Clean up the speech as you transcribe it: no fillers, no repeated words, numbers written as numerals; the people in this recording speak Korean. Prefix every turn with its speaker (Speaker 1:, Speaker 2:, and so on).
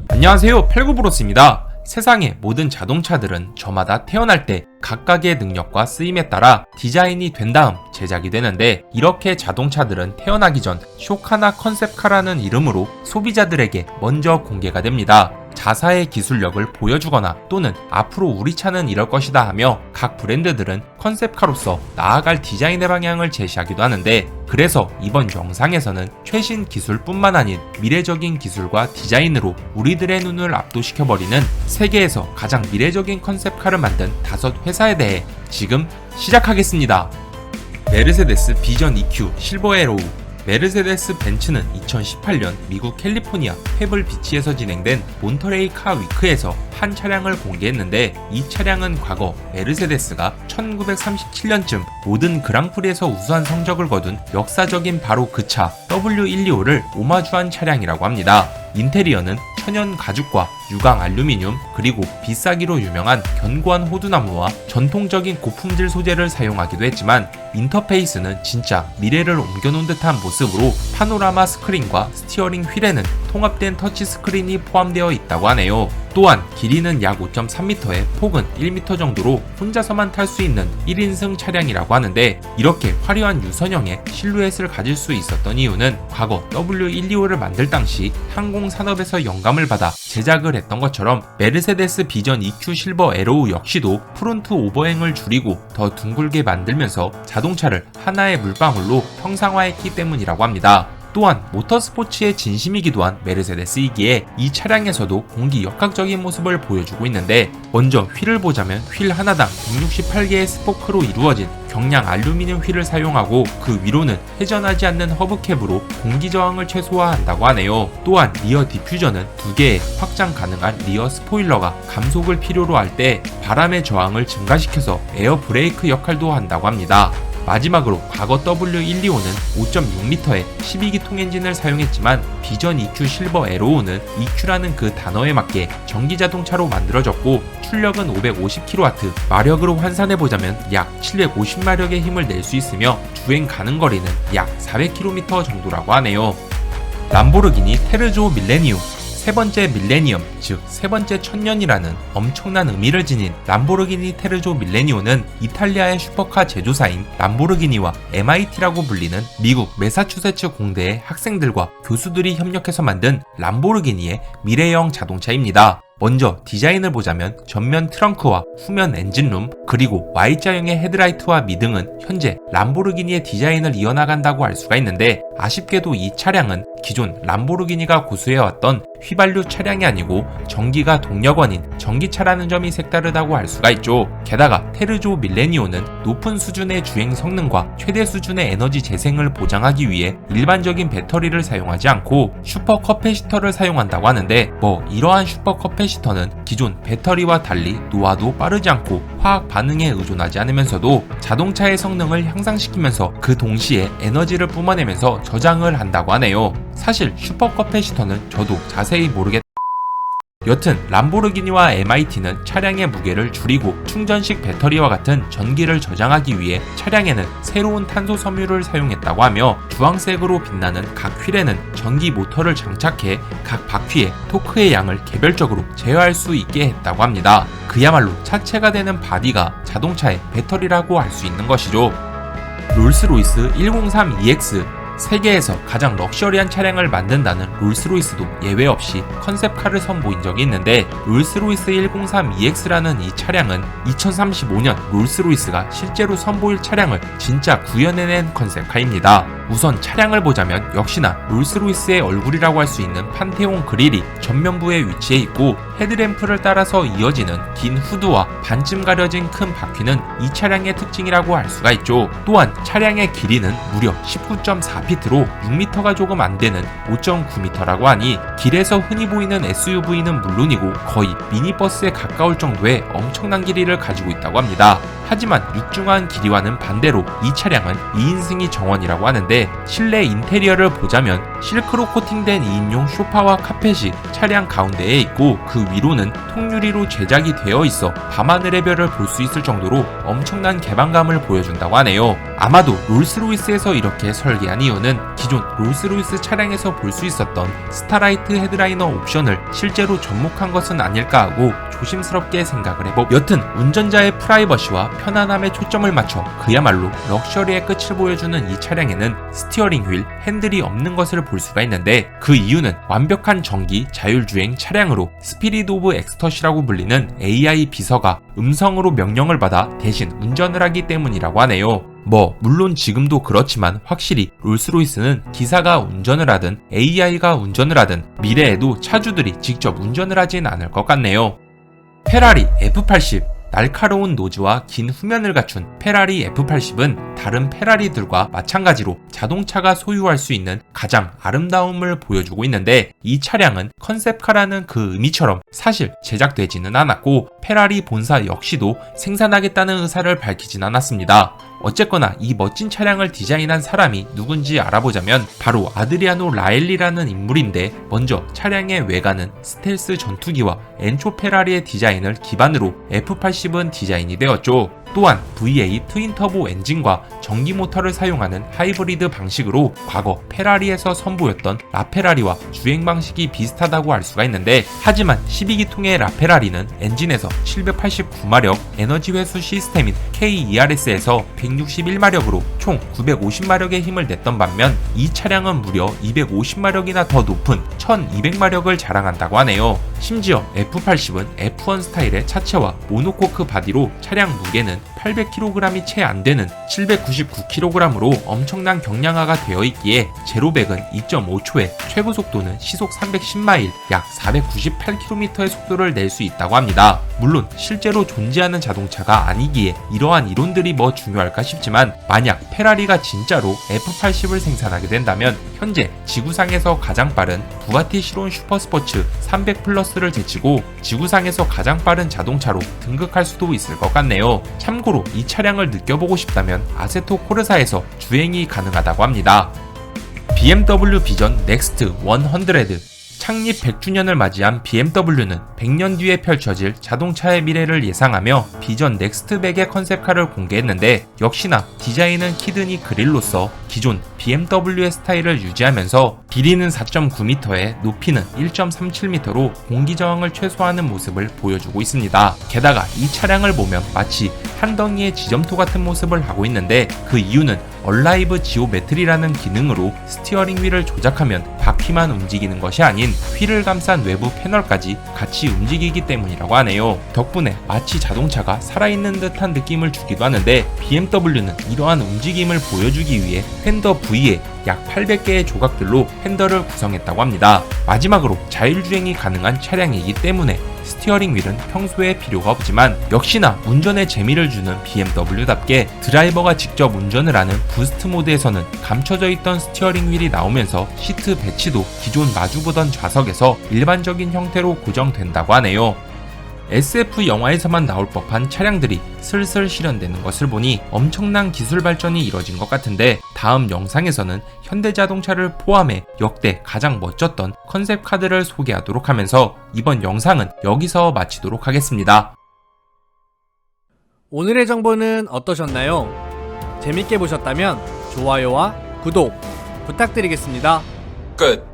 Speaker 1: 안녕하세요, 펠구브로스입니다. 세상의 모든 자동차들은 저마다 태어날 때 각각의 능력과 쓰임에 따라 디자인이 된 다음 제작이 되는데, 이렇게 자동차들은 태어나기 전 쇼카나 컨셉카라는 이름으로 소비자들에게 먼저 공개가 됩니다. 자사의 기술력을 보여주거나 또는 앞으로 우리 차는 이럴 것이다 하며 각 브랜드들은 컨셉카로서 나아갈 디자인의 방향을 제시하기도 하는데, 그래서 이번 영상에서는 최신 기술뿐만 아닌 미래적인 기술과 디자인으로 우리들의 눈을 압도시켜버리는 세계에서 가장 미래적인 컨셉카를 만든 5회사에 대해 지금 시작하겠습니다. 메르세데스 비전 EQ 실버 에로우. 메르세데스 벤츠는 2018년 미국 캘리포니아 페블 비치에서 진행된 몬터레이 카 위크에서 한 차량을 공개했는데, 이 차량은 과거 메르세데스가 1937년쯤 모든 그랑프리에서 우수한 성적을 거둔 역사적인 바로 그 차 W125를 오마주한 차량이라고 합니다. 인테리어는 천연 가죽과 유광 알루미늄, 그리고 비싸기로 유명한 견고한 호두나무와 전통적인 고품질 소재를 사용하기도 했지만, 인터페이스는 진짜 미래를 옮겨놓은 듯한 모습으로 파노라마 스크린과 스티어링 휠에는 통합된 터치 스크린이 포함되어 있다고 하네요. 또한 길이는 약 5.3m에 폭은 1m 정도로 혼자서만 탈 수 있는 1인승 차량이라고 하는데, 이렇게 화려한 유선형의 실루엣을 가질 수 있었던 이유는 과거 W125를 만들 당시 항공 산업에서 영감을 받아 제작을 했던 것처럼 메르세데스 비전 EQ 실버 에로우 역시도 프론트 오버행을 줄이고 더 둥글게 만들면서 자동차를 하나의 물방울로 형상화했기 때문이라고 합니다. 또한 모터스포츠의 진심이기도 한 메르세데스이기에 이 차량에서도 공기 역학적인 모습을 보여주고 있는데, 먼저 휠을 보자면 휠 하나당 168개의 스포크로 이루어진 경량 알루미늄 휠을 사용하고, 그 위로는 회전하지 않는 허브캡으로 공기 저항을 최소화한다고 하네요. 또한 리어 디퓨저는 2개의 확장 가능한 리어 스포일러가 감속을 필요로 할 때 바람의 저항을 증가시켜서 에어 브레이크 역할도 한다고 합니다. 마지막으로 과거 W125는 5.6m의 12기통 엔진을 사용했지만, 비전 EQ 실버 에로우는 EQ라는 그 단어에 맞게 전기 자동차로 만들어졌고, 출력은 550kW, 마력으로 환산해보자면 약 750마력의 힘을 낼 수 있으며 주행 가는 거리는 약 400km 정도라고 하네요. 람보르기니 테르조 밀레니움. 세 번째 밀레니엄, 즉 세 번째 천년이라는 엄청난 의미를 지닌 람보르기니 테르조 밀레니오는 이탈리아의 슈퍼카 제조사인 람보르기니와 MIT라고 불리는 미국 매사추세츠 공대의 학생들과 교수들이 협력해서 만든 람보르기니의 미래형 자동차입니다. 먼저 디자인을 보자면 전면 트렁크와 후면 엔진룸, 그리고 Y자형의 헤드라이트와 미등은 현재 람보르기니의 디자인을 이어나간다고 알 수가 있는데, 아쉽게도 이 차량은 기존 람보르기니가 고수해왔던 휘발유 차량이 아니고 전기가 동력원인 전기차라는 점이 색다르다고 할 수가 있죠. 게다가 테르조 밀레니오는 높은 수준의 주행 성능과 최대 수준의 에너지 재생을 보장하기 위해 일반적인 배터리를 사용하지 않고 슈퍼 커패시터를 사용한다고 하는데, 이러한 슈퍼 커패시터는 기존 배터리와 달리 노화도 빠르지 않고 화학 반응에 의존하지 않으면서도 자동차의 성능을 향상시키면서 그 동시에 에너지를 뿜어내면서 저장을 한다고 하네요. 사실 슈퍼 커패시터는 저도 자세히 여튼 람보르기니와 MIT는 차량의 무게를 줄이고 충전식 배터리와 같은 전기를 저장하기 위해 차량에는 새로운 탄소 섬유를 사용했다고 하며, 주황색으로 빛나는 각 휠에는 전기 모터를 장착해 각 바퀴의 토크의 양을 개별적으로 제어할 수 있게 했다고 합니다. 그야말로 차체가 되는 바디가 자동차의 배터리라고 할 수 있는 것이죠. 롤스로이스 103EX. 세계에서 가장 럭셔리한 차량을 만든다는 롤스로이스도 예외 없이 컨셉카를 선보인 적이 있는데, 롤스로이스 103EX라는 이 차량은 2035년 롤스로이스가 실제로 선보일 차량을 진짜 구현해낸 컨셉카입니다. 우선 차량을 보자면 역시나 롤스로이스의 얼굴이라고 할 수 있는 판테온 그릴이 전면부에 위치해 있고, 헤드램프를 따라서 이어지는 긴 후드와 반쯤 가려진 큰 바퀴는 이 차량의 특징이라고 할 수가 있죠. 또한 차량의 길이는 무려 19.4피트로 6m가 조금 안되는 5.9m라고 하니, 길에서 흔히 보이는 SUV는 물론이고 거의 미니버스에 가까울 정도의 엄청난 길이를 가지고 있다고 합니다. 하지만 육중한 길이와는 반대로 이 차량은 2인승이 정원이라고 하는데, 실내 인테리어를 보자면 실크로 코팅된 2인용 소파와 카펫이 차량 가운데에 있고, 그 위로는 통유리로 제작이 되어 있어 밤하늘의 별을 볼 수 있을 정도로 엄청난 개방감을 보여준다고 하네요. 아마도 롤스로이스에서 이렇게 설계한 이유는 기존 롤스로이스 차량에서 볼 수 있었던 스타라이트 헤드라이너 옵션을 실제로 접목한 것은 아닐까 하고 조심스럽게 생각을 해보. 여튼 운전자의 프라이버시와 편안함에 초점을 맞춰 그야말로 럭셔리의 끝을 보여주는 이 차량에는 스티어링 휠, 핸들이 없는 것을 볼 수가 있는데, 그 이유는 완벽한 전기 자율주행 차량으로 스피릿 오브 엑스터시라고 불리는 AI 비서가 음성으로 명령을 받아 대신 운전을 하기 때문이라고 하네요. 물론 지금도 그렇지만 확실히 롤스로이스는 기사가 운전을 하든 AI가 운전을 하든 미래에도 차주들이 직접 운전을 하진 않을 것 같네요. 페라리 F80. 날카로운 노즈와 긴 후면을 갖춘 페라리 F80은 다른 페라리들과 마찬가지로 자동차가 소유할 수 있는 가장 아름다움을 보여주고 있는데, 이 차량은 컨셉카라는 그 의미처럼 사실 제작되지는 않았고 페라리 본사 역시도 생산하겠다는 의사를 밝히진 않았습니다. 어쨌거나 이 멋진 차량을 디자인한 사람이 누군지 알아보자면 바로 아드리아노 라엘리라는 인물인데, 먼저 차량의 외관은 스텔스 전투기와 엔초 페라리의 디자인을 기반으로 F80은 디자인이 되었죠. 또한 V8 트윈터보 엔진과 전기 모터를 사용하는 하이브리드 방식으로 과거 페라리에서 선보였던 라페라리와 주행 방식이 비슷하다고 알 수가 있는데, 하지만 12기통의 라페라리는 엔진에서 789마력, 에너지 회수 시스템인 KERS에서 161마력으로 총 950마력의 힘을 냈던 반면, 이 차량은 무려 250마력이나 더 높은 1200마력을 자랑한다고 하네요. 심지어 F80은 F1 스타일의 차체와 모노코크 바디로 차량 무게는 800kg이 채 안되는 799kg으로 엄청난 경량화가 되어 있기에 제로백은 2.5초에 최고 속도는 시속 310마일, 약 498km의 속도를 낼 수 있다고 합니다. 물론 실제로 존재하는 자동차가 아니기에 이러한 이론들이 중요할까 싶지만, 만약 페라리가 진짜로 F80을 생산하게 된다면 현재 지구상에서 가장 빠른 부가티 시론 슈퍼스포츠 300 플러스를 제치고 지구상에서 가장 빠른 자동차로 등극할 수도 있을 것 같네요. 참고로 이 차량을 느껴보고 싶다면 아세토 코르사에서 주행이 가능하다고 합니다. BMW 비전 넥스트 100. 창립 100주년을 맞이한 BMW는 100년 뒤에 펼쳐질 자동차의 미래를 예상하며 비전 넥스트 100의 컨셉카를 공개했는데, 역시나 디자인은 키드니 그릴로서 기존 BMW의 스타일을 유지하면서 길이는 4.9m에 높이는 1.37m로 공기 저항을 최소화하는 모습을 보여주고 있습니다. 게다가 이 차량을 보면 마치 한 덩이의 지점토 같은 모습을 하고 있는데, 그 이유는 얼라이브 지오메트리라는 기능으로 스티어링 휠을 조작하면 바퀴만 움직이는 것이 아닌 휠을 감싼 외부 패널까지 같이 움직이기 때문이라고 하네요. 덕분에 마치 자동차가 살아있는 듯한 느낌을 주기도 하는데, BMW는 이러한 움직임을 보여주기 위해 팬더 V에 약 800개의 조각들로 팬더를 구성했다고 합니다. 마지막으로 자율주행이 가능한 차량이기 때문에 스티어링 휠은 평소에 필요가 없지만, 역시나 운전에 재미를 주는 BMW답게 드라이버가 직접 운전을 하는 부스트 모드에서는 감춰져 있던 스티어링 휠이 나오면서 시트 배치도 기존 마주보던 좌석에서 일반적인 형태로 고정된다고 하네요. SF 영화에서만 나올 법한 차량들이 슬슬 실현되는 것을 보니 엄청난 기술 발전이 이뤄진 것 같은데, 다음 영상에서는 현대자동차를 포함해 역대 가장 멋졌던 컨셉 카드를 소개하도록 하면서 이번 영상은 여기서 마치도록 하겠습니다.
Speaker 2: 오늘의 정보는 어떠셨나요? 재밌게 보셨다면 좋아요와 구독 부탁드리겠습니다.
Speaker 1: 끝.